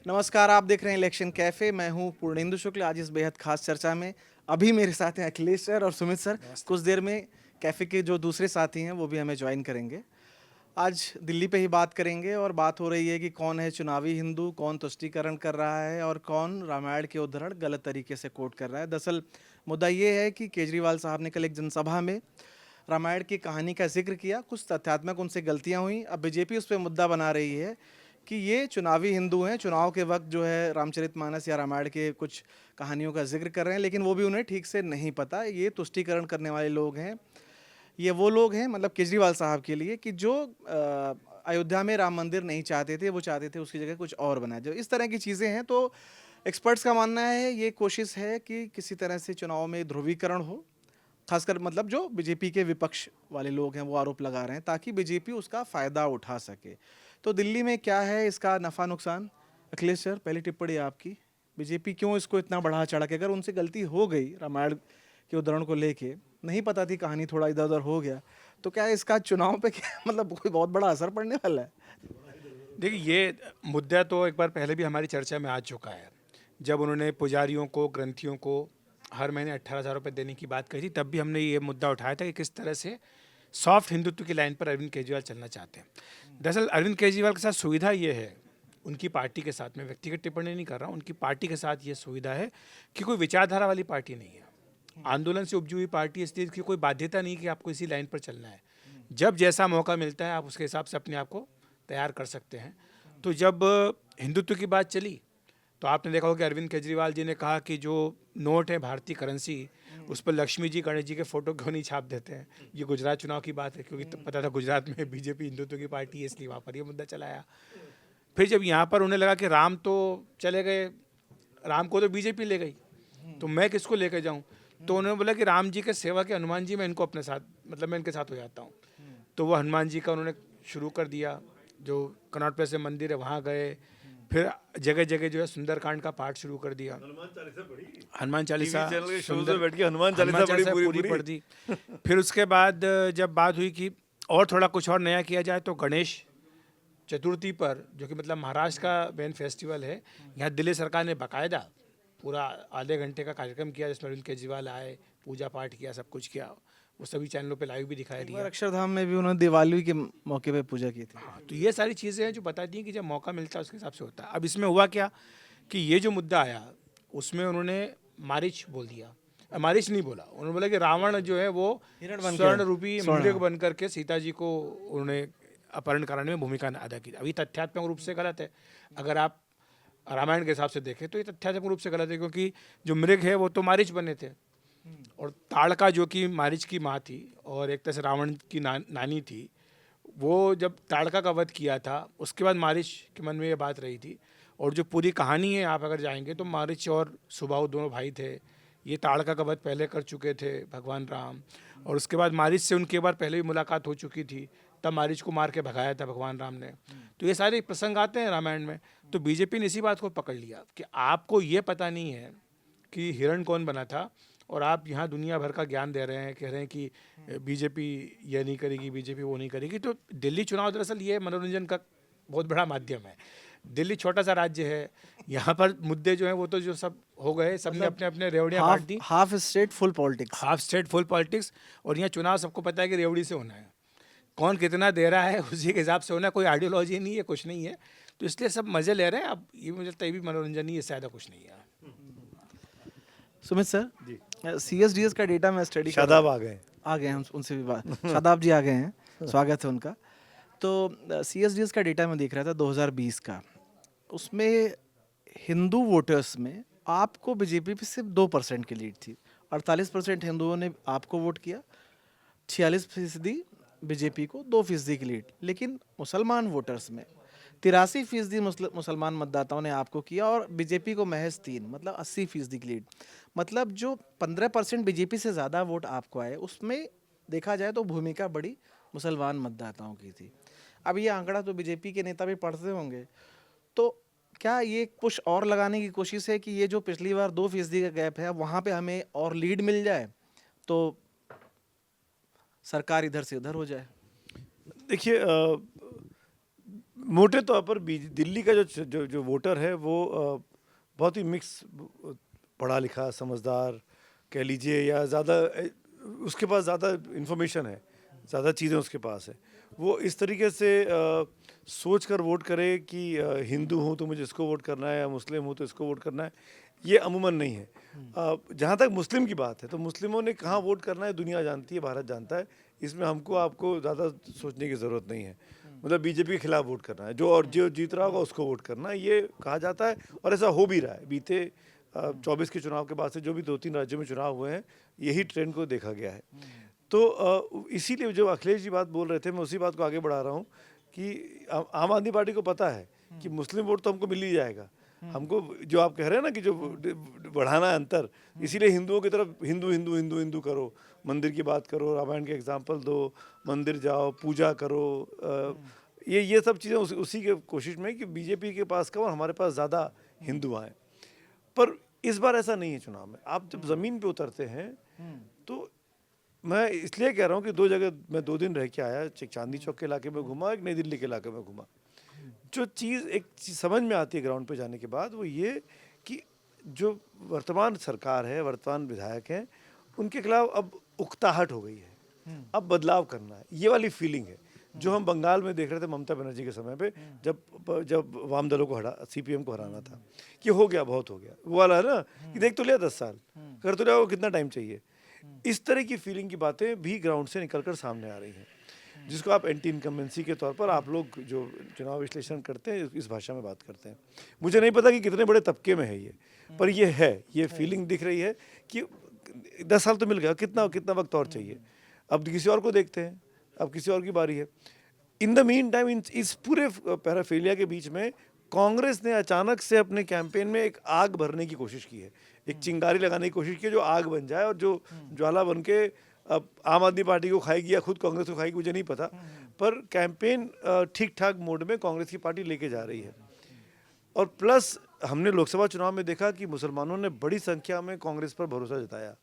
नमस्कार, आप देख रहे हैं इलेक्शन कैफे। मैं हूं पूर्णेंदु शुक्ल। आज इस बेहद खास चर्चा में अभी मेरे साथ हैं अखिलेश सर और सुमित सर। कुछ देर में कैफे के जो दूसरे साथी हैं वो भी हमें ज्वाइन करेंगे। आज दिल्ली पे ही बात करेंगे और बात हो रही है कि कौन है चुनावी हिंदू, कौन तुष्टीकरण कर रहा है और कौन रामायण के उद्धरण गलत तरीके से कोट कर रहा है। दरअसल मुद्दा ये है कि केजरीवाल साहब ने कल एक जनसभा में रामायण की कहानी का जिक्र किया, कुछ तथ्यात्मक उनसे गलतियां हुई। अब बीजेपी उस पर मुद्दा बना रही है कि ये चुनावी हिंदू हैं, चुनाव के वक्त जो है रामचरितमानस या रामायण के कुछ कहानियों का जिक्र कर रहे हैं, लेकिन वो भी उन्हें ठीक से नहीं पता। ये तुष्टीकरण करने वाले लोग हैं। ये वो लोग हैं, मतलब केजरीवाल साहब के लिए, कि जो अयोध्या में राम मंदिर नहीं चाहते थे, वो चाहते थे उसकी जगह कुछ और बनाए। जो इस तरह की चीज़ें हैं, तो एक्सपर्ट्स का मानना है ये कोशिश है कि किसी तरह से चुनाव में ध्रुवीकरण हो। खासकर मतलब जो बीजेपी के विपक्ष वाले लोग हैं वो आरोप लगा रहे हैं ताकि बीजेपी उसका फ़ायदा उठा सके। तो दिल्ली में क्या है इसका नफ़ा नुकसान? अखिलेश सर, पहली टिप्पणी आपकी। बीजेपी क्यों इसको इतना बढ़ा चढ़ा के, अगर उनसे गलती हो गई रामायण के उदाहरण को लेके, नहीं पता थी, कहानी थोड़ा इधर उधर हो गया, तो क्या इसका चुनाव पे क्या मतलब कोई बहुत बड़ा असर पड़ने वाला है? देखिए, ये मुद्दा तो एक बार पहले भी हमारी चर्चा में आ चुका है। जब उन्होंने पुजारियों को, ग्रंथियों को हर महीने 18,000 रुपये देने की बात कही थी, तब भी हमने ये मुद्दा उठाया था कि किस तरह से सॉफ्ट हिंदुत्व की लाइन पर अरविंद केजरीवाल चलना चाहते हैं। दरअसल अरविंद केजरीवाल के साथ सुविधा ये है, उनकी पार्टी के साथ, मैं व्यक्तिगत टिप्पणी नहीं कर रहा हूँ, उनकी पार्टी के साथ ये सुविधा है कि कोई विचारधारा वाली पार्टी नहीं है। आंदोलन से उपजी हुई पार्टी, इसलिए इसकी कोई बाध्यता नहीं कि आपको इसी लाइन पर चलना है। जब जैसा मौका मिलता है आप उसके हिसाब से अपने आप को तैयार कर सकते हैं। तो जब हिंदुत्व की बात चली तो आपने देखा होगा कि अरविंद केजरीवाल जी ने कहा कि जो नोट है, भारतीय करेंसी, उस पर लक्ष्मी जी, गणेश जी के फोटो क्यों नहीं छाप देते हैं। ये गुजरात चुनाव की बात है, क्योंकि तो पता था गुजरात में बीजेपी हिंदुत्व की पार्टी है, इसलिए वहाँ पर ये मुद्दा चलाया। फिर जब यहाँ पर उन्हें लगा कि राम तो चले गए, राम को तो बीजेपी ले गई, तो मैं किसको लेकर जाऊँ। तो उन्होंने बोला कि राम जी के सेवा के हनुमान जी, मैं इनको अपने साथ, मतलब मैं इनके साथ हो जाता हूँ। तो वो हनुमान जी का उन्होंने शुरू कर दिया। जो कनॉट प्लेस में मंदिर है वहाँ गए, फिर जगह जगह जो है सुंदरकांड का पाठ शुरू कर दिया। हनुमान चालीसा बैठ के हनुमान हनुमान चालीसा पढ़ी चालीसा पूरी पूरी पूरी। पढ़ दी। फिर उसके बाद जब बात हुई कि और थोड़ा कुछ और नया किया जाए, तो गणेश चतुर्थी पर, जो कि मतलब महाराष्ट्र का मेन फेस्टिवल है, यहाँ दिल्ली सरकार ने बाकायदा पूरा आधे घंटे का कार्यक्रम किया, जिसमें अरविंद केजरीवाल आए, पूजा पाठ किया, सब कुछ किया। वो सभी चैनलों पे लाइव भी दिखाया एक बार दिया। अक्षरधाम में भी उन्होंने दिवाली के मौके पे पूजा की थी। हाँ, तो ये सारी चीज़ें हैं जो बताती हैं कि जब मौका मिलता है उसके हिसाब से होता है। अब इसमें हुआ क्या कि ये जो मुद्दा आया, उसमें उन्होंने मारिच बोल दिया। मारिच नहीं बोला, उन्होंने बोला कि रावण जो है वो हिरण बन के स्वर्ण रूपी स्वर्ण, मृग हाँ। बन करके सीता जी को उन्होंने अपहरण कराने में भूमिका अदा की। अभी तथ्यात्मक रूप से गलत है। अगर आप रामायण के हिसाब से देखें तो ये तथ्यात्मक रूप से गलत है, क्योंकि जो मृग है वो तो मारिच बने थे, और ताड़का जो कि मारिच की माँ थी और एक तरह से रावण की नानी थी, वो जब ताड़का का वध किया था उसके बाद मारिच के मन में ये बात रही थी। और जो पूरी कहानी है, आप अगर जाएंगे तो मारिच और सुबाहु दोनों भाई थे। ये ताड़का का वध पहले कर चुके थे भगवान राम, और उसके बाद मारिच से उनके बार पहले भी मुलाकात हो चुकी थी, तब मारिच को मार के भगाया था भगवान राम ने। तो ये सारे प्रसंग आते हैं रामायण में। तो बीजेपी ने इसी बात को पकड़ लिया कि आपको ये पता नहीं है कि हिरण कौन बना था, और आप यहाँ दुनिया भर का ज्ञान दे रहे हैं, कह रहे हैं कि बीजेपी ये नहीं करेगी, बीजेपी वो नहीं करेगी। तो दिल्ली चुनाव दरअसल ये मनोरंजन का बहुत बड़ा माध्यम है। दिल्ली छोटा सा राज्य है, यहाँ पर मुद्दे जो हैं वो तो जो सब हो गए, सबने अपने अपने रेवड़ियाँ बांट दी। Half state full politics. Half state full politics. और यहाँ चुनाव सबको पता है कि रेवड़ी से होना है, कौन कितना दे रहा है उसी के हिसाब से होना है, कोई आइडियोलॉजी नहीं है, कुछ नहीं है। तो इसलिए सब मज़े ले रहे हैं। अब ये मुझे लगता है ये भी मनोरंजन ही है, ज़्यादा कुछ नहीं है। सुमित सर, सीएसडीएस का डेटा मैं स्टडी कर शादाब रहा आ गए। आ गए हैं, हम उनसे भी बात शादाब जी आ गए हैं, स्वागत है उनका। तो सीएसडीएस का डेटा मैं देख रहा था 2020 का, उसमें हिंदू वोटर्स में आपको बीजेपी पे सिर्फ 2% की लीड थी। 48% हिंदुओं ने आपको वोट किया, 46% बीजेपी को, 2% की लीड। लेकिन मुसलमान वोटर्स में 83% मुसलमान मतदाताओं ने आपको किया और बीजेपी को महज 3, मतलब 80% की लीड। मतलब जो 15% बीजेपी से ज़्यादा वोट आपको आए, उसमें देखा जाए तो भूमिका बड़ी मुसलमान मतदाताओं की थी। अब ये आंकड़ा तो बीजेपी के नेता भी पढ़ते होंगे, तो क्या ये पुश और लगाने की कोशिश है कि ये जो पिछली बार 2% का गैप है, वहाँ पे हमें और लीड मिल जाए तो सरकार इधर से उधर हो जाए? देखिए, मोटे तौर पर दिल्ली का जो जो जो वोटर है वो बहुत ही मिक्स, पढ़ा लिखा, समझदार कह लीजिए, या ज़्यादा उसके पास ज़्यादा इन्फॉर्मेशन है, ज़्यादा चीज़ें उसके पास है। वो इस तरीके से सोच कर वोट करे कि हिंदू हूँ तो मुझे इसको वोट करना है, या मुस्लिम हूँ तो इसको वोट करना है, ये अमूमन नहीं है। जहाँ तक मुस्लिम की बात है तो मुस्लिमों ने कहाँ वोट करना है दुनिया जानती है, भारत जानता है। इसमें हमको आपको ज़्यादा सोचने की ज़रूरत नहीं है। मतलब बीजेपी के खिलाफ वोट करना है, जो जीत रहा होगा उसको वोट करना है, ये कहा जाता है और ऐसा हो भी रहा है। बीते 24 के चुनाव के बाद से जो भी 2-3 राज्यों में चुनाव हुए हैं, यही ट्रेंड को देखा गया है। तो इसीलिए जो अखिलेश जी बात बोल रहे थे, मैं उसी बात को आगे बढ़ा रहा हूँ कि आम आदमी पार्टी को पता है कि मुस्लिम वोट तो हमको मिल ही जाएगा। हमको जो आप कह रहे हैं ना कि जो बढ़ाना है अंतर, इसीलिए हिंदुओं की तरफ हिंदू हिंदू हिंदू हिंदू करो, मंदिर की बात करो, रामायण के एग्जाम्पल दो, मंदिर जाओ, पूजा करो, ये सब चीज़ें उसी के कोशिश में कि बीजेपी के पास कम और हमारे पास ज़्यादा हिंदू आए। पर इस बार ऐसा नहीं है चुनाव में। आप जब ज़मीन पे उतरते हैं तो मैं इसलिए कह रहा हूँ कि 2 जगह मैं 2 दिन रह के आया, एक चांदनी चौक के इलाके में घूमा, एक नई दिल्ली के इलाके में घूमा। जो एक चीज़ समझ में आती है ग्राउंड पे जाने के बाद, वो ये कि जो वर्तमान सरकार है, वर्तमान विधायक हैं, उनके खिलाफ अब उकताहट हो गई है, अब बदलाव करना है, ये वाली फीलिंग है जो हम बंगाल में देख रहे थे ममता बनर्जी के समय पे, जब वाम दलों को सीपीएम को हराना था, कि हो गया, बहुत हो गया, वो वाला है ना कि देख तो लिया 10 साल, कर तो लिया, कितना टाइम चाहिए। इस तरह की फीलिंग की बातें भी ग्राउंड से निकलकर सामने आ रही हैं, जिसको आप एंटी इनकम्बेंसी के तौर पर आप लोग जो चुनाव विश्लेषण करते हैं इस भाषा में बात करते हैं। मुझे नहीं पता कि कितने बड़े तबके में है ये, पर ये है, ये फीलिंग दिख रही है कि 10 साल तो मिल गया, कितना कितना वक्त और चाहिए, अब किसी और को देखते हैं, अब किसी और की बारी है। इन द मीन टाइम इस पूरे पैराफेलिया के बीच में कांग्रेस ने अचानक से अपने कैंपेन में एक आग भरने की कोशिश की है, एक चिंगारी लगाने की कोशिश की है जो आग बन जाए और जो ज्वाला बन के अब आम आदमी पार्टी को खाएगी या खुद कांग्रेस को खाएगी मुझे नहीं पता, पर कैंपेन ठीक ठाक मोड में कांग्रेस की पार्टी लेके जा रही है। और प्लस हमने लोकसभा चुनाव में देखा कि मुसलमानों ने बड़ी संख्या में कांग्रेस पर भरोसा जताया।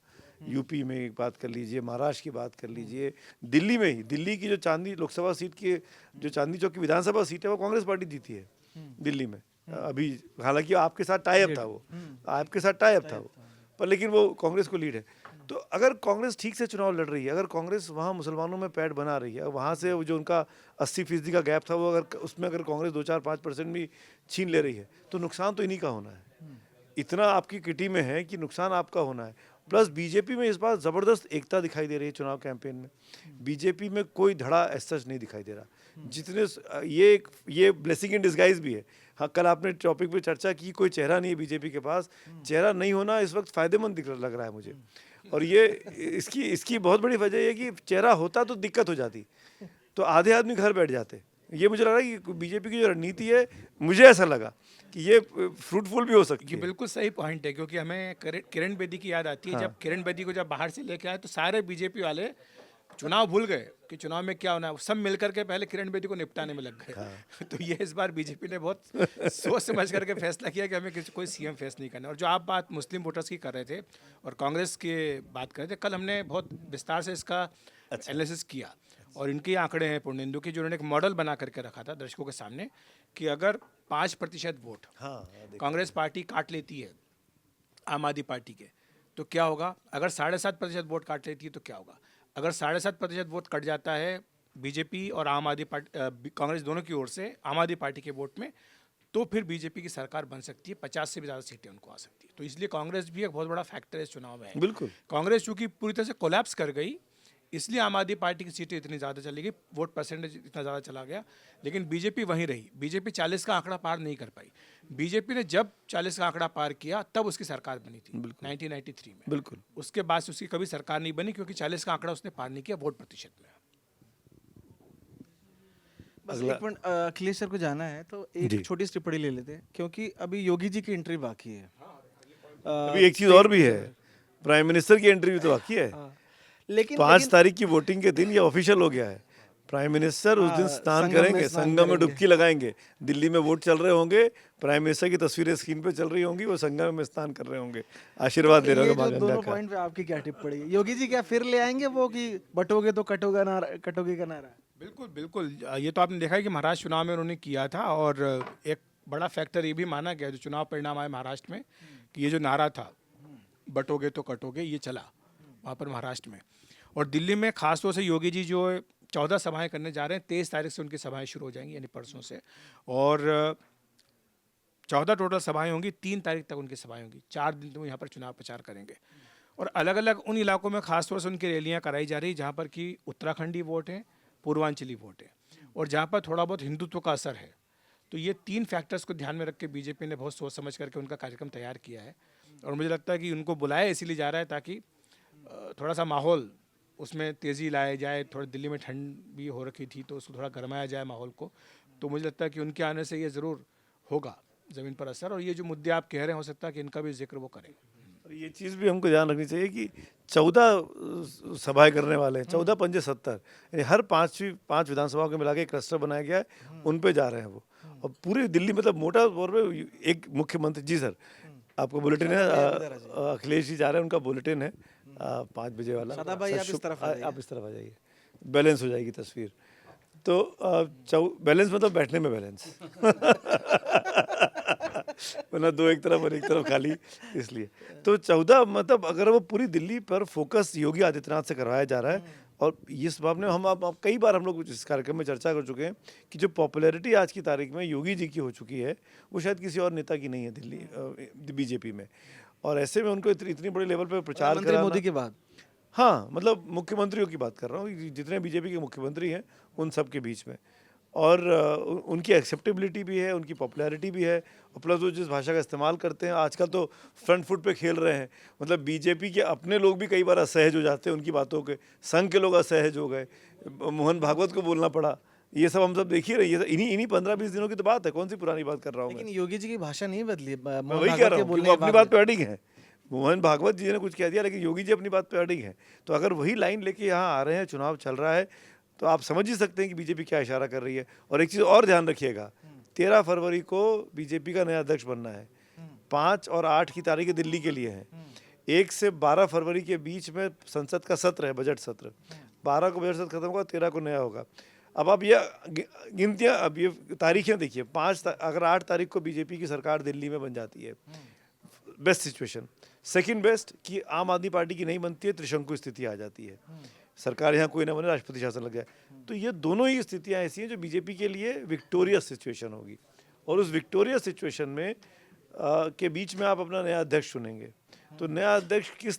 यूपी में एक बात कर लीजिए, महाराष्ट्र की बात कर लीजिए, दिल्ली में ही, दिल्ली की जो चांदनी लोकसभा सीट की, जो चांदनी चौक की विधानसभा सीट है, वो कांग्रेस पार्टी जीती है दिल्ली में अभी। हालांकि आपके साथ टाई अप था, वो आपके साथ टाई अप था वो, पर लेकिन वो कांग्रेस को लीड है। तो अगर कांग्रेस ठीक से चुनाव लड़ रही है, अगर कांग्रेस वहाँ मुसलमानों में पैठ बना रही है, वहाँ से जो उनका 80% का गैप था, वो अगर उसमें अगर कांग्रेस 2-4-5% भी छीन ले रही है, तो नुकसान तो इन्हीं का होना है। इतना आपकी किटी में है कि नुकसान आपका होना है। प्लस बीजेपी में इस बार ज़बरदस्त एकता दिखाई दे रही है चुनाव कैंपेन में। बीजेपी में कोई धड़ा ऐसा नहीं दिखाई दे रहा। जितने ये ब्लेसिंग इन डिस्गाइज भी है। हाँ, कल आपने टॉपिक पे चर्चा की, कोई चेहरा नहीं है बीजेपी के पास। चेहरा नहीं होना इस वक्त फ़ायदेमंद लग रहा है मुझे। और ये इसकी बहुत बड़ी वजह ये कि चेहरा होता तो दिक्कत हो जाती, तो आधे आदमी घर बैठ जाते। ये मुझे लग रहा है कि बीजेपी की जो रणनीति है, मुझे ऐसा लगा कि ये फ्रूटफुल भी हो सकती है। बिल्कुल सही पॉइंट है, क्योंकि हमें किरण बेदी की याद आती है। जब किरण बेदी को जब बाहर से लेके आए तो सारे बीजेपी वाले चुनाव भूल गए कि चुनाव में क्या होना है, सब मिलकर के पहले किरण बेदी को निपटाने में लग गए। तो ये इस बार बीजेपी ने बहुत सोच समझ करके फैसला किया कि हमें कोई सीएम फेस नहीं करना। और जो आप बात मुस्लिम वोटर्स की कर रहे थे और कांग्रेस की बात कर रहे थे, कल हमने बहुत विस्तार से इसका एनालिसिस किया और इनके आंकड़े हैं पूर्णेंदु की, जो उन्होंने एक मॉडल बना करके रखा था दर्शकों के सामने कि अगर 5% वोट कांग्रेस पार्टी काट लेती है आम आदमी पार्टी के, तो क्या होगा। अगर 7.5% वोट काट लेती है तो क्या होगा। अगर 7.5% वोट कट जाता है बीजेपी और आम आदमी पार्टी कांग्रेस दोनों की ओर से आम आदमी पार्टी के वोट में, तो फिर बीजेपी की सरकार बन सकती है, 50 से भी ज़्यादा सीटें उनको आ सकती है। तो इसलिए कांग्रेस भी एक बहुत बड़ा फैक्टर इस चुनाव में है। बिल्कुल, कांग्रेस चूँकि पूरी तरह से कोलैप्स कर गई, इसलिए आम आदमी पार्टी की सीटें इतनी ज़्यादा चली गई, वोट परसेंटेज इतना ज़्यादा चला गया। लेकिन बीजेपी वहीं रही। बीजेपी 40 का आंकड़ा पार नहीं कर पाई। बीजेपी ने जब 40 का आंकड़ा पार किया तब उसकी सरकार बनी थी 1993 में। बिल्कुल। उसके बाद से उसकी कभी सरकार नहीं बनी, क्योंकि 40 का आंकड़ा उसने पार नहीं किया वोट प्रतिशत में। बस एक मिनट, अखिलेश सर को जाना है तो एक छोटी सी टिप्पणी ले लेते हैं, क्योंकि अभी योगी जी की एंट्री बाकी है। अभी एक चीज़ और भी है, प्राइम मिनिस्टर की एंट्री भी तो बाकी है। लेकिन 5 तारीख की वोटिंग के दिन ये ऑफिशियल हो गया है। प्राइम मिनिस्टर उस दिन स्नान करेंगे, संगम में डुबकी लगाएंगे। दिल्ली में वोट चल रहे होंगे, प्राइम मिनिस्टर की तस्वीरें स्क्रीन पे चल रही होंगी, वो संगम में स्नान कर रहे होंगे, आशीर्वाद ले रहे होंगे मां गंगा दोनों का। पॉइंट पे आपकी क्या टिप्पणी है? योगी जी क्या फिर ले आएंगे वो कि बटोगे तो कटोगा ना, कटोगे का नारा? बिल्कुल बिल्कुल। ये तो आपने देखा है कि महाराष्ट्र चुनाव में उन्होंने किया था, और एक बड़ा फैक्टर ये भी माना गया जो चुनाव परिणाम आए महाराष्ट्र में, कि ये जो नारा था बटोगे तो कटोगे, ये चला वहाँ पर महाराष्ट्र में। और दिल्ली में खासतौर से योगी जी जो 14 सभाएं करने जा रहे हैं, 23 तारीख से उनकी सभाएं शुरू हो जाएंगी, यानी परसों से। और 14 टोटल सभाएं होंगी, 3 तारीख तक उनकी सभाएं होंगी, 4 दिन तो वो यहाँ पर चुनाव प्रचार करेंगे। और अलग अलग उन इलाकों में खासतौर से उनकी रैलियां कराई जा रही जहाँ पर कि उत्तराखंडी वोट है, पूर्वांचली वोट है, और जहाँ पर थोड़ा बहुत हिंदुत्व का असर है। तो ये 3 फैक्टर्स को ध्यान में रख के बीजेपी ने बहुत सोच समझ करके उनका कार्यक्रम तैयार किया है। और मुझे लगता है कि उनको बुलाया इसीलिए जा रहा है ताकि थोड़ा सा माहौल उसमें तेज़ी लाया जाए। थोड़ी दिल्ली में ठंड भी हो रखी थी, तो उसको थोड़ा गरमाया जाए माहौल को। तो मुझे लगता है कि उनके आने से ये ज़रूर होगा ज़मीन पर असर। और ये जो मुद्दे आप कह रहे हैं, हो सकता है कि इनका भी जिक्र वो करें। और ये चीज़ भी हमको ध्यान रखनी चाहिए कि 14 सभाएं करने वाले हैं, 14 पंजे 70, यानी हर 5 विधानसभाओं के मिला के एक क्लस्टर बनाया गया है, उन पे जा रहे हैं वो। और पूरी दिल्ली मतलब मोटा तौर पे एक मुख्यमंत्री जी सर, आपका बुलेटिन है, अखिलेश जी जा रहे हैं, उनका बुलेटिन है 5 बजे वाला। शादाब भाई, आप इस तरफ आ जाइए। आप इस तरफ आ जाइए, बैलेंस हो जाएगी तस्वीर। तो बैलेंस मतलब बैठने में बैलेंस वरना 2 एक तरफ और एक तरफ खाली, इसलिए। तो 14 मतलब अगर वो पूरी दिल्ली पर फोकस योगी आदित्यनाथ से करवाया जा रहा है। और इस बात में हम आप कई बार हम लोग इस कार्यक्रम में चर्चा कर चुके हैं कि जो पॉपुलैरिटी आज की तारीख में योगी जी की हो चुकी है, वो शायद किसी और नेता की नहीं है दिल्ली बीजेपी में। और ऐसे में उनको इतनी बड़ी लेवल पर प्रचार प्रधानमंत्री कराना, मोदी के बाद हाँ मतलब मुख्यमंत्रियों की बात कर रहा हूँ, जितने बीजेपी के मुख्यमंत्री हैं उन सब के बीच में। और उनकी एक्सेप्टेबिलिटी भी है, उनकी पॉपुलैरिटी भी है, और प्लस वो जिस भाषा का इस्तेमाल करते हैं आजकल तो फ्रंट फुट पे खेल रहे हैं। मतलब बीजेपी के अपने लोग भी कई बार असहज हो जाते हैं उनकी बातों के, संघ के लोग असहज हो गए, मोहन भागवत को बोलना पड़ा। ये सब हम सब देख ही रहे हैं, इन्हीं 15-20 दिनों की तो बात है, कौन सी पुरानी बात कर रहा हूँ मैं। लेकिन योगी जी की भाषा नहीं बदली। मैं मोहन वही कह भागवत रहा के हूँ कि बोलने वो के अपनी बाद बात पे अड़िग हैं। मोहन भागवत जी ने कुछ कह दिया, लेकिन योगी जी अपनी बात पे अड़िग हैं। तो अगर वही लाइन लेके यहाँ आ रहे हैं, चुनाव चल रहा है, तो आप समझ ही सकते हैं कि बीजेपी क्या इशारा कर रही है। और एक चीज़ और ध्यान रखिएगा, 13 फरवरी को बीजेपी का नया अध्यक्ष बनना है। 5 और 8 की तारीखें दिल्ली के लिए हैं। 1 से 12 फरवरी के बीच में संसद का सत्र है, बजट सत्र। 12 को बजट सत्र खत्म होगा, 13 को नया होगा। अब आप ये गिनतियाँ, अब ये तारीखें देखिए, अगर 8 तारीख को बीजेपी की सरकार दिल्ली में बन जाती है, बेस्ट सिचुएशन। सेकंड बेस्ट कि आम आदमी पार्टी की नहीं बनती है, त्रिशंकु स्थिति आ जाती है, सरकार यहाँ कोई ना बने, राष्ट्रपति शासन लग जाए। तो ये दोनों ही स्थितियाँ ऐसी हैं जो बीजेपी के लिए विक्टोरियस सिचुएशन होगी। और उस विक्टोरियस सिचुएशन में के बीच में आप अपना नया अध्यक्ष चुनेंगे। तो नया अध्यक्ष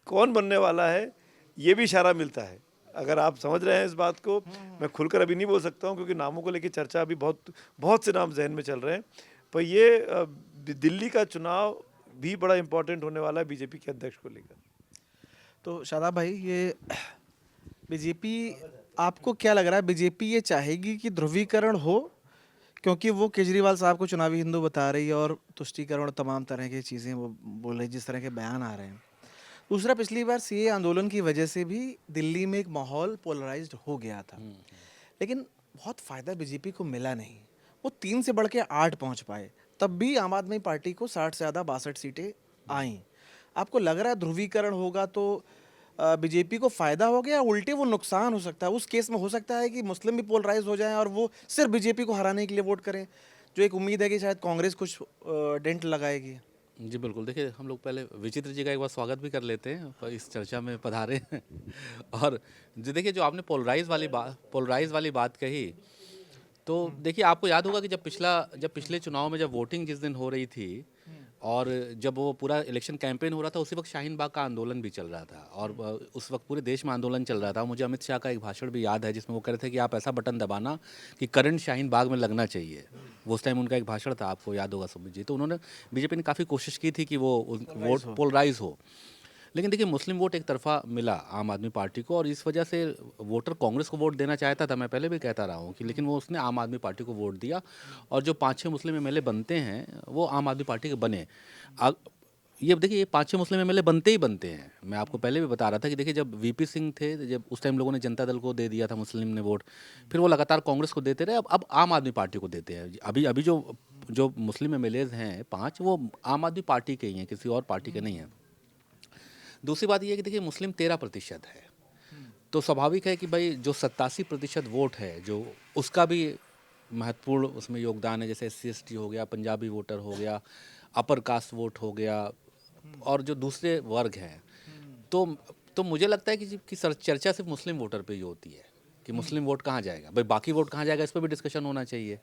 कौन बनने वाला है, ये भी इशारा मिलता है। अगर आप समझ रहे हैं इस बात को, मैं खुलकर अभी नहीं बोल सकता हूँ क्योंकि नामों को लेकर चर्चा अभी बहुत से नाम जहन में चल रहे हैं। पर ये दिल्ली का चुनाव भी बड़ा इंपॉर्टेंट होने वाला है बीजेपी के अध्यक्ष को लेकर। तो शादाब भाई, ये बीजेपी, आपको क्या लग रहा है, बीजेपी ये चाहेगी कि ध्रुवीकरण हो, क्योंकि वो केजरीवाल साहब को चुनावी हिंदू बता रही है और तुष्टीकरण और तमाम तरह की चीज़ें वो बोल रही, जिस तरह के बयान आ रहे हैं। दूसरा, पिछली बार सीए आंदोलन की वजह से भी दिल्ली में एक माहौल पोलराइज्ड हो गया था, लेकिन बहुत फ़ायदा बीजेपी को मिला नहीं। वो 3 से बढ़ के 8 पहुंच पाए, तब भी आम आदमी पार्टी को 60 से ज़्यादा 62 सीटें आईं। आपको लग रहा है ध्रुवीकरण होगा तो बीजेपी को फ़ायदा हो गया, उल्टे वो नुकसान हो सकता है? उस केस में हो सकता है कि मुस्लिम भी पोलराइज हो जाएं और वो सिर्फ बीजेपी को हराने के लिए वोट करें, जो एक उम्मीद है कि शायद कांग्रेस कुछ डेंट लगाएगी। जी बिल्कुल। देखिए, हम लोग पहले विचित्र जी का एक बार स्वागत भी कर लेते हैं, पर इस चर्चा में पधारे हैं। और जो देखिए, जो आपने पोलराइज वाली बात कही, तो देखिए आपको याद होगा कि जब पिछले चुनाव में जब वोटिंग जिस दिन हो रही थी और जब वो पूरा इलेक्शन कैंपेन हो रहा था, उसी वक्त शाहीन बाग का आंदोलन भी चल रहा था और उस वक्त पूरे देश में आंदोलन चल रहा था। मुझे अमित शाह का एक भाषण भी याद है जिसमें वो कह रहे थे कि आप ऐसा बटन दबाना कि करंट शाहीन बाग में लगना चाहिए। वो उस टाइम उनका एक भाषण था, आपको याद होगा सुमित जी। तो उन्होंने, बीजेपी ने काफ़ी कोशिश की थी कि वो वोट पोलराइज हो, लेकिन देखिए मुस्लिम वोट एक तरफा मिला आम आदमी पार्टी को, और इस वजह से वोटर कांग्रेस को वोट देना चाहता था। मैं पहले भी कहता रहा हूँ कि, लेकिन वो उसने आम आदमी पार्टी को वोट दिया, और जो 5-6 मुस्लिम एमएलए बनते हैं वो आम आदमी पार्टी के बने। ये देखिए, ये 5-6 मुस्लिम एमएलए बनते ही बनते हैं। मैं आपको पहले भी बता रहा था कि देखिए, जब वीपी सिंह थे, जब उस टाइम लोगों ने जनता दल को दे दिया था मुस्लिम ने वोट, फिर वो लगातार कांग्रेस को देते रहे, अब आम आदमी पार्टी को देते हैं। अभी जो मुस्लिम एमएलएज हैं 5, वो आम आदमी पार्टी के ही हैं, किसी और पार्टी के नहीं हैं। दूसरी बात यह है कि देखिए, मुस्लिम 13% है, तो स्वाभाविक है कि भाई जो 87% वोट है जो उसका भी महत्वपूर्ण उसमें योगदान है। जैसे SC ST हो गया, पंजाबी वोटर हो गया, अपर कास्ट वोट हो गया और जो दूसरे वर्ग हैं। तो तो मुझे लगता है कि चर्चा सिर्फ मुस्लिम वोटर पे ही होती है कि मुस्लिम वोट कहाँ जाएगा, भाई बाकी वोट कहाँ जाएगा इस पर भी डिस्कशन होना चाहिए।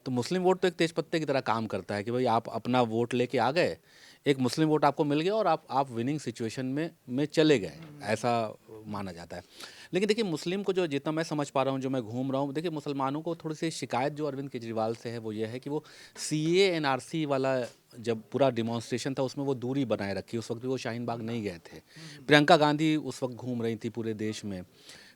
तो मुस्लिम वोट तो एक तेजपत्ते की तरह काम करता है कि भाई आप अपना वोट लेके आ गए, एक मुस्लिम वोट आपको मिल गया और आप विनिंग सिचुएशन में चले गए, ऐसा माना जाता है। लेकिन देखिए मुस्लिम को जो जितना मैं समझ पा रहा हूँ, जो मैं घूम रहा हूँ, देखिए मुसलमानों को थोड़ी सी शिकायत जो अरविंद केजरीवाल से है वो ये है कि वो CAA NRC वाला जब पूरा डिमॉन्स्ट्रेशन था उसमें वो दूरी बनाए रखी। उस वक्त भी वो शाहीन बाग नहीं गए थे। प्रियंका गांधी उस वक्त घूम रही थी पूरे देश में।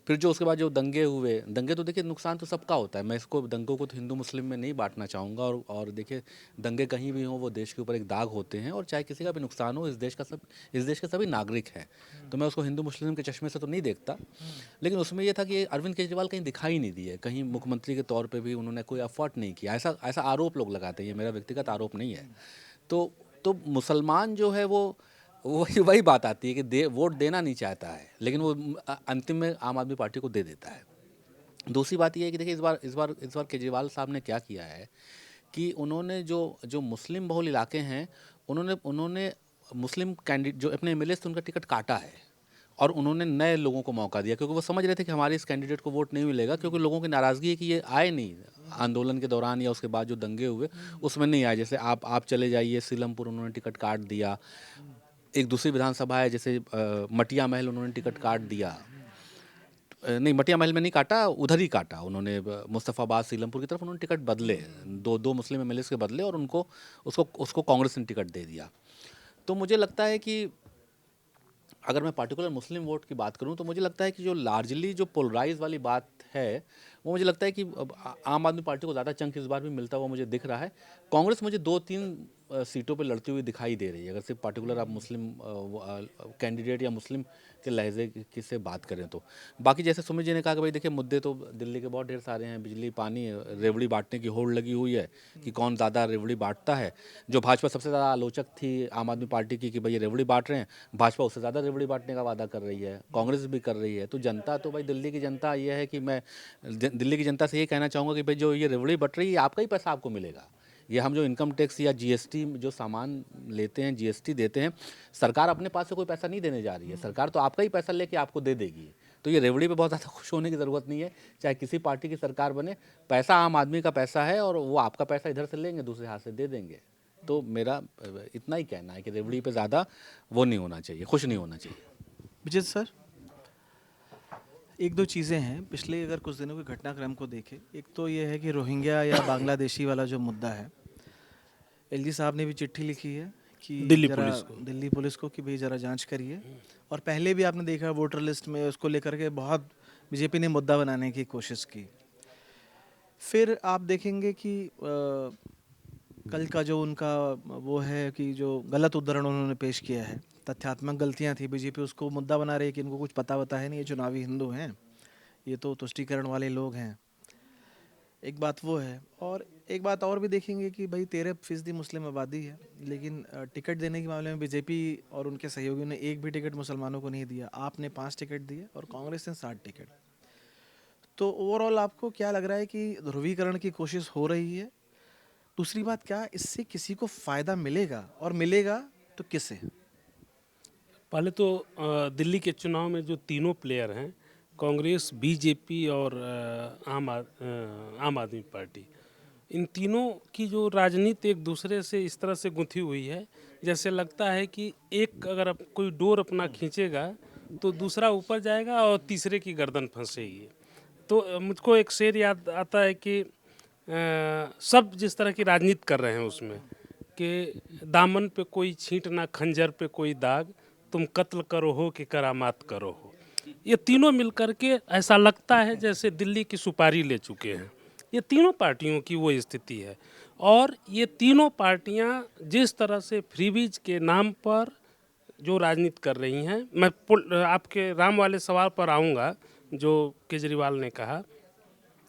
फिर जो उसके बाद जो दंगे हुए, दंगे तो देखिए नुकसान तो सबका होता है, मैं इसको दंगों को तो हिंदू मुस्लिम में नहीं बांटना चाहूँगा। और देखिए दंगे कहीं भी हों वो देश के ऊपर एक दाग होते हैं, और चाहे किसी का भी नुकसान हो, इस देश के सभी नागरिक हैं। तो मैं उसको हिंदू मुस्लिम के चश्मे से तो नहीं देखता। लेकिन उसमें ये था कि अरविंद केजरीवाल कहीं दिखाई नहीं दिए, कहीं मुख्यमंत्री के तौर पर भी उन्होंने कोई एफर्ट नहीं किया, ऐसा आरोप लोग लगाते हैं। ये मेरा व्यक्तिगत आरोप नहीं है। तो मुसलमान जो है वो वही बात आती है कि वोट देना नहीं चाहता है, लेकिन वो अंतिम में आम आदमी पार्टी को दे देता है। दूसरी बात ये है कि देखिए इस बार केजरीवाल साहब ने क्या किया है कि उन्होंने जो मुस्लिम बहुल इलाके हैं उन्होंने मुस्लिम कैंडिडेट जो अपने MLA थे उनका टिकट काटा है, और उन्होंने नए लोगों को मौका दिया, क्योंकि वो समझ रहे थे कि हमारे इस कैंडिडेट को वोट नहीं मिलेगा, क्योंकि लोगों की नाराज़गी है कि ये आए नहीं आंदोलन के दौरान या उसके बाद जो दंगे हुए उसमें नहीं आए। जैसे आप चले जाइए सीलमपुर, उन्होंने टिकट काट दिया। एक दूसरी विधानसभा है जैसे मटिया महल, उन्होंने टिकट काट दिया। नहीं, मटिया महल में नहीं काटा, उधर ही काटा उन्होंने। मुस्तफ़ाबाद सीलमपुर की तरफ उन्होंने टिकट बदले, दो मुस्लिम MLAs के बदले, और उसको कांग्रेस ने टिकट दे दिया। तो मुझे लगता है कि अगर मैं पार्टिकुलर मुस्लिम वोट की बात करूं तो मुझे लगता है कि जो लार्जली जो पोलराइज वाली बात है वो मुझे लगता है कि आम आदमी पार्टी को ज़्यादा चंक इस बार भी मिलता हुआ मुझे दिख रहा है। कांग्रेस मुझे 2-3 सीटों पे लड़ती हुई दिखाई दे रही है, अगर सिर्फ पार्टिकुलर आप मुस्लिम कैंडिडेट या मुस्लिम के लहजे की से बात करें तो। बाकी जैसे सुमित जी ने कहा कि भाई देखिए मुद्दे तो दिल्ली के बहुत ढेर सारे हैं, बिजली, पानी, रेवड़ी बांटने की होड़ लगी हुई है कि कौन ज़्यादा रेवड़ी बांटता है। जो भाजपा सबसे ज़्यादा आलोचक थी आम आदमी पार्टी की कि भाई ये रेवड़ी बांट रहे हैं, भाजपा उससे ज़्यादा रेवड़ी बांटने का वादा कर रही है, कांग्रेस भी कर रही है। तो जनता तो भाई दिल्ली की जनता ये है कि मैं दिल्ली की जनता से ये कहना चाहूँगा कि भाई जो ये रेवड़ी बट रही है आपका ही पैसा आपको मिलेगा। ये हम जो इनकम टैक्स या GST जो सामान लेते हैं, GST देते हैं, सरकार अपने पास से कोई पैसा नहीं देने जा रही है, सरकार तो आपका ही पैसा लेके आपको दे देगी। तो ये रेवड़ी पे बहुत ज़्यादा खुश होने की ज़रूरत नहीं है, चाहे किसी पार्टी की सरकार बने, पैसा आम आदमी का पैसा है और वो आपका पैसा इधर से लेंगे दूसरे हाथ से दे देंगे। तो मेरा इतना ही कहना है कि रेवड़ी पे ज़्यादा वो नहीं होना चाहिए, खुश नहीं होना चाहिए। विजित सर, एक दो चीज़ें हैं पिछले अगर कुछ दिनों के घटनाक्रम को देखें। एक तो ये है कि रोहिंग्या या बांग्लादेशी वाला जो मुद्दा है, LG साहब ने भी चिट्ठी लिखी है कि दिल्ली पुलिस को कि भाई ज़रा जांच करिए। और पहले भी आपने देखा वोटर लिस्ट में उसको लेकर के बहुत बीजेपी ने मुद्दा बनाने की कोशिश की। फिर आप देखेंगे कि कल का जो उनका वो है कि जो गलत उद्धरण उन्होंने पेश किया है, तथ्यात्मक गलतियां थी, बीजेपी उसको मुद्दा बना रही है कि इनको कुछ पता है नहीं, ये चुनावी हिंदू हैं, ये तो तुष्टीकरण वाले लोग हैं। एक बात वो है, और एक बात और भी देखेंगे कि भाई 13% मुस्लिम आबादी है, लेकिन टिकट देने के मामले में बीजेपी और उनके सहयोगियों ने एक भी टिकट मुसलमानों को नहीं दिया। आपने 5 टिकट दिए और कांग्रेस ने 60 टिकट। तो ओवरऑल आपको क्या लग रहा है कि ध्रुवीकरण की कोशिश हो रही है? दूसरी बात, क्या इससे किसी को फ़ायदा मिलेगा, और मिलेगा तो किसे? पहले तो दिल्ली के चुनाव में जो तीनों प्लेयर हैं, कांग्रेस, बीजेपी और आम आदमी पार्टी, इन तीनों की जो राजनीति एक दूसरे से इस तरह से गुंथी हुई है, जैसे लगता है कि एक अगर कोई डोर अपना खींचेगा तो दूसरा ऊपर जाएगा और तीसरे की गर्दन फंसेगी। तो मुझको एक शेर याद आता है कि सब जिस तरह की राजनीति कर रहे हैं उसमें कि दामन पे कोई छींटना, खंजर पे कोई दाग, तुम कत्ल करो हो कि करामात करो हो। ये तीनों मिलकर के ऐसा लगता है जैसे दिल्ली की सुपारी ले चुके हैं। ये तीनों पार्टियों की वो स्थिति है, और ये तीनों पार्टियां जिस तरह से फ्रीबीज के नाम पर जो राजनीति कर रही हैं, मैं आपके राम वाले सवाल पर आऊँगा जो केजरीवाल ने कहा,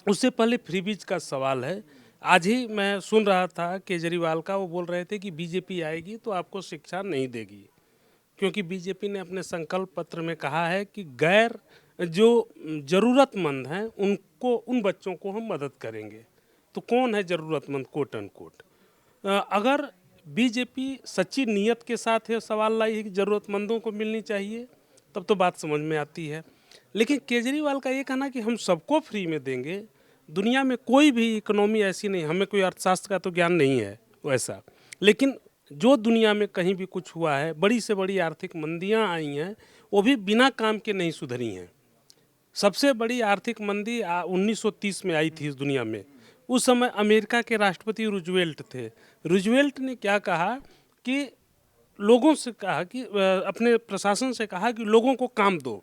उससे पहले फ्रीबीज का सवाल है। आज ही मैं सुन रहा था केजरीवाल का, वो बोल रहे थे कि बीजेपी आएगी तो आपको शिक्षा नहीं देगी। क्योंकि बीजेपी ने अपने संकल्प पत्र में कहा है कि गैर जो ज़रूरतमंद हैं उनको, उन बच्चों को हम मदद करेंगे। तो कौन है ज़रूरतमंद, कोट अनकोट? अगर बीजेपी सच्ची नीयत के साथ है सवाल लाई है कि ज़रूरतमंदों को मिलनी चाहिए, तब तो बात समझ में आती है। लेकिन केजरीवाल का ये कहना कि हम सबको फ्री में देंगे, दुनिया में कोई भी इकोनॉमी ऐसी नहीं, हमें कोई अर्थशास्त्र का तो ज्ञान नहीं है वैसा, लेकिन जो दुनिया में कहीं भी कुछ हुआ है, बड़ी से बड़ी आर्थिक मंदियां आई हैं, वो भी बिना काम के नहीं सुधरी हैं। सबसे बड़ी आर्थिक मंदी 1930 में आई थी इस दुनिया में। उस समय अमेरिका के राष्ट्रपति रूजवेल्ट थे। रूजवेल्ट ने क्या कहा कि लोगों से कहा कि अपने प्रशासन से कहा कि लोगों को काम दो,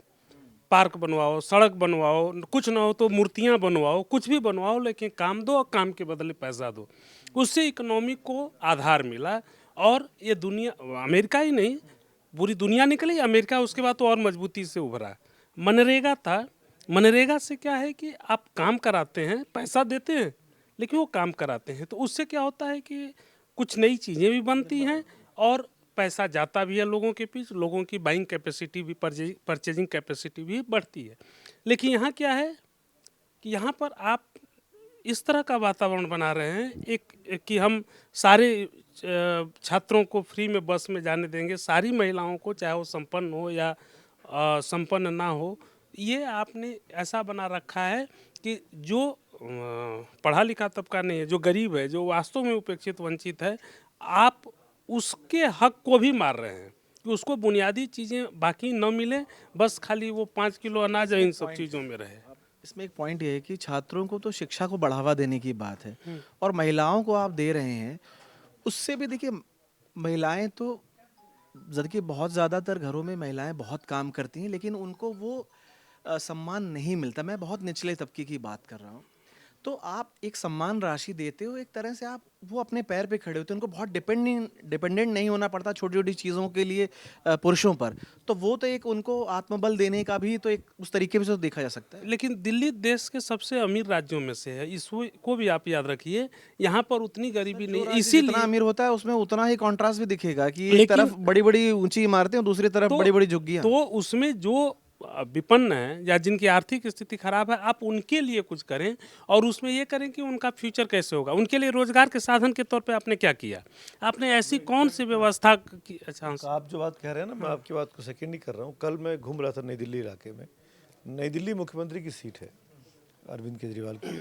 पार्क बनवाओ, सड़क बनवाओ, कुछ ना हो तो मूर्तियाँ बनवाओ, कुछ भी बनवाओ, लेकिन काम दो और काम के बदले पैसा दो। उससे इकोनॉमी को आधार मिला और ये दुनिया, अमेरिका ही नहीं पूरी दुनिया निकली, अमेरिका उसके बाद तो और मजबूती से उभरा। मनरेगा था, मनरेगा से क्या है कि आप काम कराते हैं, पैसा देते हैं, लेकिन वो काम कराते हैं, तो उससे क्या होता है कि कुछ नई चीज़ें भी बनती हैं और पैसा जाता भी है लोगों के बीच, लोगों की बाइंग कैपेसिटी भी, परचेजिंग कैपेसिटी भी बढ़ती है। लेकिन यहाँ क्या है कि यहाँ पर आप इस तरह का वातावरण बना रहे हैं एक कि हम सारे छात्रों को फ्री में बस में जाने देंगे, सारी महिलाओं को, चाहे वो संपन्न हो या संपन्न ना हो। ये आपने ऐसा बना रखा है कि जो पढ़ा लिखा तबका नहीं है, जो गरीब है, जो वास्तव में उपेक्षित वंचित है, आप उसके हक को भी मार रहे हैं कि उसको बुनियादी चीज़ें बाकी न मिले, बस खाली वो 5 किलो अनाज इन सब चीज़ों में रहे। इसमें एक पॉइंट ये है कि छात्रों को तो शिक्षा को बढ़ावा देने की बात है और महिलाओं को आप दे रहे हैं, उससे भी देखिए महिलाएं तो, जबकि बहुत ज़्यादातर घरों में महिलाएं बहुत काम करती हैं, लेकिन उनको वो सम्मान नहीं मिलता। मैं बहुत निचले तबके की बात कर रहा हूँ। तो आप एक सम्मान राशि देते हो, एक तरह से आप वो अपने पैर पे खड़े होते हैं, उनको बहुत डिपेंडेंट नहीं होना पड़ता छोटी छोटी चीज़ों के लिए पुरुषों पर। तो वो तो एक उनको आत्मबल देने का भी तो एक उस तरीके से तो देखा जा सकता है। लेकिन दिल्ली देश के सबसे अमीर राज्यों में से है, इसको भी आप याद रखिए। यहाँ पर उतनी गरीबी नहीं, जितना इसीलिए अमीर होता है उसमें उतना ही कॉन्ट्रास्ट भी दिखेगा कि एक लेकिन- तरफ बड़ी बड़ी ऊंची इमारतें और दूसरी तरफ बड़ी बड़ी झुग्गियां। तो उसमें जो विपन्न है या जिनकी आर्थिक स्थिति खराब है, आप उनके लिए कुछ करें और उसमें ये करें कि उनका फ्यूचर कैसे होगा। उनके लिए रोजगार के साधन के तौर पे आपने क्या किया? आपने ऐसी कौन सी व्यवस्था की? अच्छा, आप जो बात कह रहे हैं ना, मैं आपकी बात को सेकंड ही कर रहा हूँ। कल मैं घूम रहा था नई दिल्ली इलाके में। नई दिल्ली मुख्यमंत्री की सीट है, अरविंद केजरीवाल की।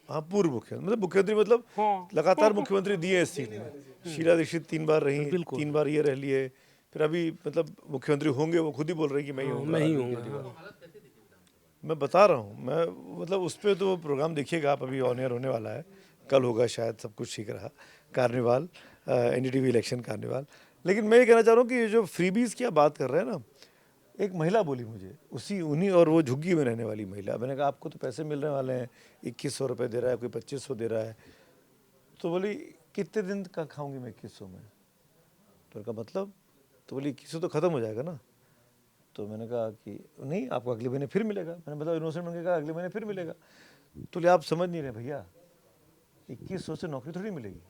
हाँ, पूर्व मुख्यमंत्री मतलब हाँ। लगातार मुख्यमंत्री दिए इस सीट में। शीला दीक्षित 3 बार रही, 3 बार ये रह लिए, फिर अभी मतलब मुख्यमंत्री होंगे, वो खुद ही बोल रहे हैं कि मैं ही हूँ, मैं ही हूँ। मैं बता रहा हूँ। मैं मतलब उस पर तो प्रोग्राम देखिएगा आप, अभी ऑन एयर होने वाला है, कल होगा शायद, सब कुछ ठीक रहा। Carnival, NDTV election carnival. लेकिन मैं ये कहना चाह रहा हूँ कि ये जो फ्रीबीज की आप बात कर रहे हैं ना, एक महिला बोली मुझे, उन्हीं और वो झुग्गी में रहने वाली महिला। मैंने कहा आपको तो पैसे मिलने वाले हैं, 2100 रुपये दे रहा है, कोई 2500 दे रहा है। तो बोली कितने दिन का खाऊंगी मैं 2100 में? तो कहा मतलब? तो बोली 2100 तो ख़त्म हो जाएगा ना। तो मैंने कहा कि नहीं, आपको अगले महीने फिर मिलेगा। मैंने बताया इनोसेंट बन के कहा अगले महीने फिर मिलेगा। तो बोले आप समझ नहीं रहे भैया, 2100 से नौकरी थोड़ी मिलेगी।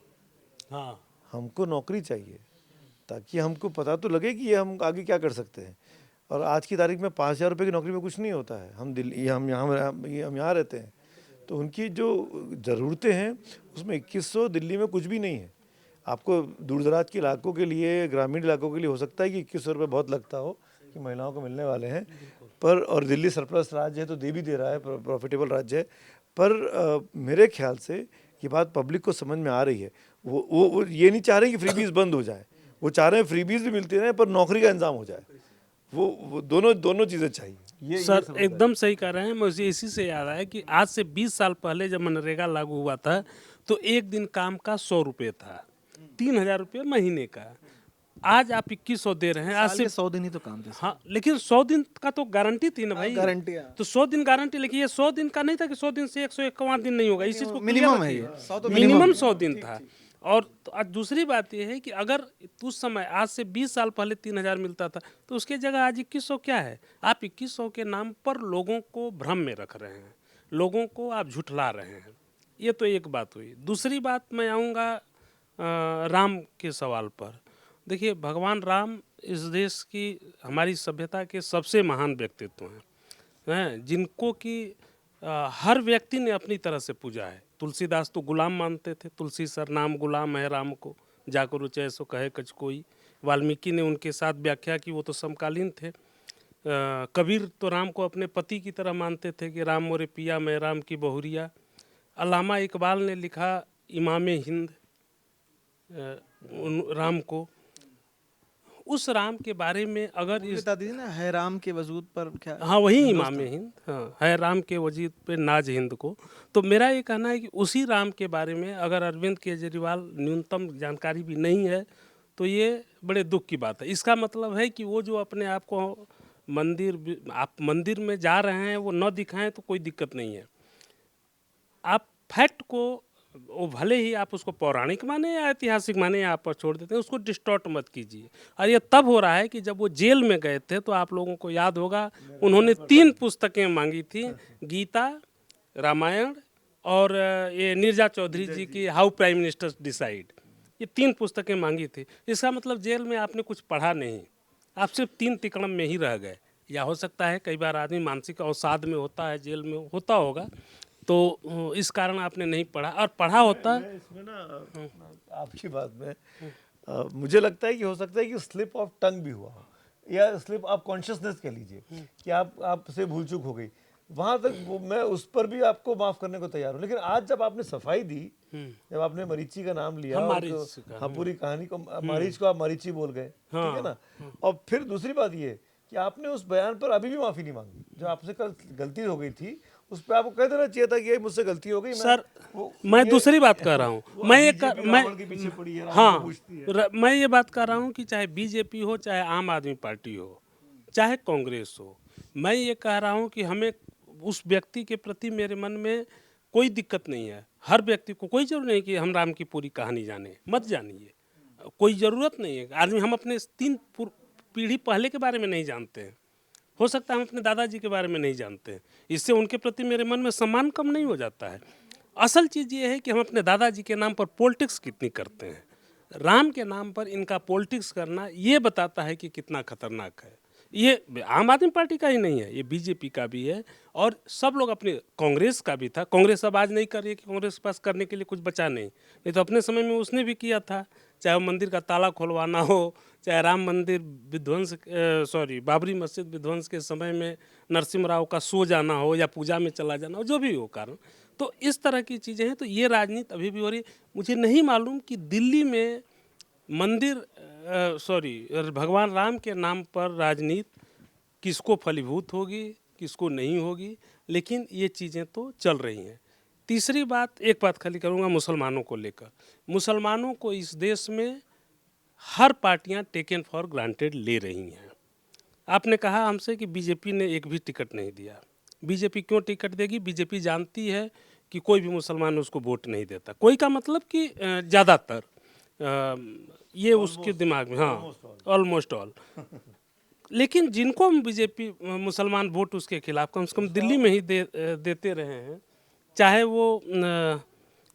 हाँ, हमको नौकरी चाहिए ताकि हमको पता तो लगे कि ये हम आगे क्या कर सकते हैं। और आज की तारीख में 5000 रुपये की नौकरी में कुछ नहीं होता है। हम दिल्ली, हम यहाँ रहते हैं, तो उनकी जो ज़रूरतें हैं उसमें 2100 दिल्ली में कुछ भी नहीं है। आपको दूर दराज के इलाकों के लिए, ग्रामीण इलाकों के लिए हो सकता है कि 2100 रुपये बहुत लगता हो कि महिलाओं को मिलने वाले हैं, पर और दिल्ली सरप्लस राज्य है तो दे भी दे रहा है, प्रॉफिटेबल राज्य है। पर मेरे ख्याल से ये बात पब्लिक को समझ में आ रही है। वो ये नहीं चाह रहे कि फ्रीबीज बंद हो जाए, वो चाह रहे हैं फ्रीबीज भी मिलते रहे पर नौकरी का इंतजाम हो जाए। वो दोनों चीज़ें चाहिए। सर एकदम सही कह रहे हैं। मुझे इसी से याद आया कि आज से 20 साल पहले जब मनरेगा लागू हुआ था तो एक दिन काम का 100 रुपये था, 3000 रुपये महीने का। आज आप 2100 दे रहे हैं। आज से 100 दिन ही तो काम थे। हाँ, लेकिन 100 दिन का तो गारंटी थी ना भाई। गारंटी, तो 100 दिन गारंटी, लेकिन ये 100 दिन का नहीं था कि 100 दिन से 151 दिन नहीं होगा। इस चीज को मिनिमम है ये, 100 तो मिनिमम 100 दिन था। और तो आज दूसरी बात यह है कि अगर उस समय आज से 20 साल पहले 3000 मिलता था तो उसके जगह आज 2100 क्या है? आप 2100 के नाम पर लोगों को भ्रम में रख रहे हैं, लोगों को आप झुठला रहे हैं। ये तो एक बात हुई। दूसरी बात मैं आऊँगा राम के सवाल पर। देखिए, भगवान राम इस देश की हमारी सभ्यता के सबसे महान व्यक्तित्व हैं जिनको कि हर व्यक्ति ने अपनी तरह से पूजा है। तुलसीदास तो गुलाम मानते थे, तुलसी सर नाम गुलाम है राम को, जाकर रुचय सो कहे कछ कोई। वाल्मीकि ने उनके साथ व्याख्या की, वो तो समकालीन थे। कबीर तो राम को अपने पति की तरह मानते थे कि राम मोरे पिया मैं राम की बहुरिया। अल्लामा इकबाल ने लिखा इमामे हिंद राम को। उस राम के बारे में अगर इस बता दीजिए ना, है राम के वजूद पर क्या? हाँ वही इमाम हिंद, हाँ है राम के वजीद पे नाज हिंद को। तो मेरा ये कहना है कि उसी राम के बारे में अगर अरविंद केजरीवाल न्यूनतम जानकारी भी नहीं है तो ये बड़े दुख की बात है। इसका मतलब है कि वो जो अपने आप को आप मंदिर में जा रहे हैं वो न दिखाएं तो कोई दिक्कत नहीं है। आप फैक्ट को, वो भले ही आप उसको पौराणिक माने या ऐतिहासिक माने या आप पर छोड़ देते हैं, उसको डिस्टॉर्ट मत कीजिए। और ये तब हो रहा है कि जब वो जेल में गए थे तो आप लोगों को याद होगा उन्होंने 3 पुस्तकें मांगी थी, गीता, रामायण और ये नीरजा चौधरी जी की हाउ प्राइम मिनिस्टर डिसाइड, ये 3 पुस्तकें मांगी थी। इसका मतलब जेल में आपने कुछ पढ़ा नहीं, आप सिर्फ 3 तिकड़म में ही रह गए। या हो सकता है कई बार आदमी मानसिक अवसाद में होता है, जेल में होता होगा, तो इस कारण आपने नहीं पढ़ा। और पढ़ा होता इसमें ना आपकी बात में मुझे लगता है कि हो सकता है कि स्लिप ऑफ टंग भी हुआ हो, या स्लिप ऑफ कॉन्शियसनेस कह लीजिए कि आपसे भूल चूक हो गई। वहां तक मैं उस पर भी आपको माफ करने को तैयार हूँ, लेकिन आज जब आपने सफाई दी, जब आपने मरीची का नाम लिया और पूरी कहानी को मरीच को आप मरीची बोल गए, ठीक है ना। और फिर दूसरी बात ये कि आपने उस बयान पर अभी भी माफी नहीं मांगी। जो आपसे कल गलती हो गई थी उस पर आपको कह देना चाहिए था कि ये मुझसे गलती हो गई। सर मैं दूसरी बात कर रहा हूँ, मैं ये बात कर रहा हूँ कि चाहे बीजेपी हो, चाहे आम आदमी पार्टी हो, चाहे कांग्रेस हो, मैं ये कह रहा हूँ कि हमें उस व्यक्ति के प्रति मेरे मन में कोई दिक्कत नहीं है। हर व्यक्ति को कोई जरूरत नहीं कि हम राम की पूरी कहानी जाने, मत जानिए, कोई ज़रूरत नहीं है। आदमी हम अपने 3 पीढ़ी पहले के बारे में नहीं जानते हैं, हो सकता है हम अपने दादाजी के बारे में नहीं जानते हैं, इससे उनके प्रति मेरे मन में सम्मान कम नहीं हो जाता है। असल चीज़ ये है कि हम अपने दादाजी के नाम पर पॉलिटिक्स कितनी करते हैं। राम के नाम पर इनका पॉलिटिक्स करना ये बताता है कि कितना खतरनाक है। ये आम आदमी पार्टी का ही नहीं है, ये बीजेपी का भी है और सब लोग अपने, कांग्रेस का भी था। कांग्रेस अब आज नहीं कर रही है कि कांग्रेस के पास करने के लिए कुछ बचा नहीं तो अपने समय में उसने भी किया था, चाहे वो मंदिर का ताला खुलवाना हो, चाहे राम मंदिर विध्वंस बाबरी मस्जिद विध्वंस के समय में नरसिम्हा राव का सो जाना हो या पूजा में चला जाना हो, जो भी हो कारण। तो इस तरह की चीज़ें हैं। तो ये राजनीति अभी भी हो रही। मुझे नहीं मालूम कि दिल्ली में मंदिर भगवान राम के नाम पर राजनीति किसको फलीभूत होगी, किसको नहीं होगी, लेकिन ये चीज़ें तो चल रही हैं। तीसरी बात, एक बात खाली करूँगा मुसलमानों को लेकर। मुसलमानों को इस देश में हर पार्टियां टेकन फॉर ग्रांटेड ले रही हैं। आपने कहा हमसे कि बीजेपी ने एक भी टिकट नहीं दिया। बीजेपी क्यों टिकट देगी? बीजेपी जानती है कि कोई भी मुसलमान उसको वोट नहीं देता। कोई का मतलब कि ज़्यादातर, ये उसके दिमाग में, हाँ ऑलमोस्ट ऑल। लेकिन जिनको बीजेपी मुसलमान वोट उसके खिलाफ कम से कम दिल्ली में ही देते रहे हैं, चाहे वो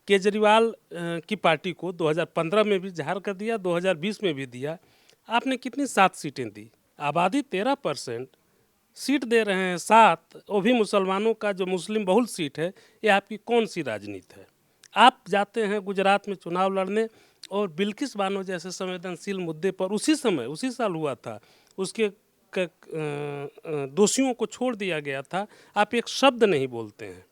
केजरीवाल की पार्टी को 2015 में भी ज़ाहिर कर दिया, 2020 में भी दिया। आपने कितनी 7 सीटें दी? आबादी 13% सीट दे रहे हैं, 7, वो भी मुसलमानों का जो मुस्लिम बहुल सीट है। ये आपकी कौन सी राजनीति है? आप जाते हैं गुजरात में चुनाव लड़ने और बिल्किस बानो जैसे संवेदनशील मुद्दे पर उसी साल हुआ था, उसके दोषियों को छोड़ दिया गया था, आप एक शब्द नहीं बोलते हैं।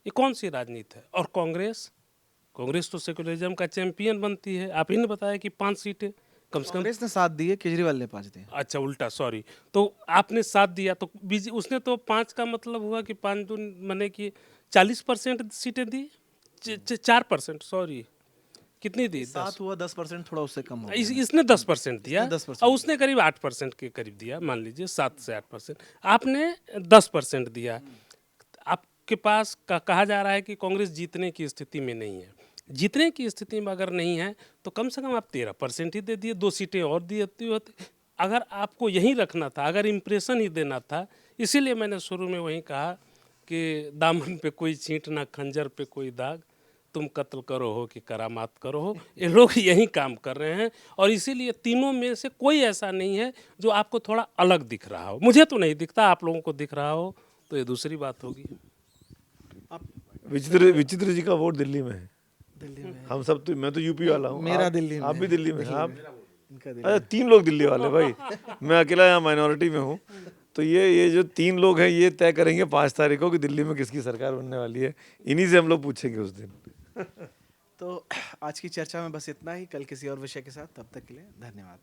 ये कौन सी राजनीति है? और कांग्रेस तो सेकुलरिज्म का चैंपियन बनती है। आप ही ने बताया कि 5 सीटें कम से कम कांग्रेस ने 7 दिए, केजरीवाल ने 5 दिए। अच्छा उल्टा, सॉरी। तो आपने 7 दिया तो उसने तो 5 का मतलब हुआ कि 5 दून मने कि 40% सीटें दी, 4%, सॉरी कितनी दी? 7 हुआ, 10% थोड़ा उससे कम हो। इसने 10% दिया 10%। और उसने करीब 8% के करीब दिया, मान लीजिए 7 से 8%। आपने 10% दिया। आपके पास कहा जा रहा है कि कांग्रेस जीतने की स्थिति में नहीं है। जीतने की स्थिति में अगर नहीं है तो कम से कम आप 13% ही दे दिए, 2 सीटें और दी होती। अगर आपको यही रखना था, अगर इम्प्रेशन ही देना था, इसीलिए मैंने शुरू में वही कहा कि दामन पे कोई छींट ना, खंजर पे कोई दाग। तुम कत्ल करो हो कि करामात करो हो, ये लोग यही काम कर रहे हैं। और इसीलिए तीनों में से कोई ऐसा नहीं है जो आपको थोड़ा अलग दिख रहा हो। मुझे तो नहीं दिखता, आप लोगों को दिख रहा हो तो ये दूसरी बात होगी। विचित्र जी का वोट दिल्ली में है। दिल्ली में हम सब तो, मैं तो यूपी वाला हूँ, मेरा आप- दिल्ली में आप भी है। दिल्ली में हैं, आप इनका अच्छा 3 लोग दिल्ली वाले भाई, मैं अकेला यहाँ माइनॉरिटी में हूँ। तो ये जो 3 लोग हैं ये तय करेंगे 5 तारीख को कि दिल्ली में किसकी सरकार बनने वाली है। इन्हीं से हम लोग पूछेंगे उस दिन। तो आज की चर्चा में बस इतना ही। कल किसी और विषय के साथ, तब तक के लिए धन्यवाद।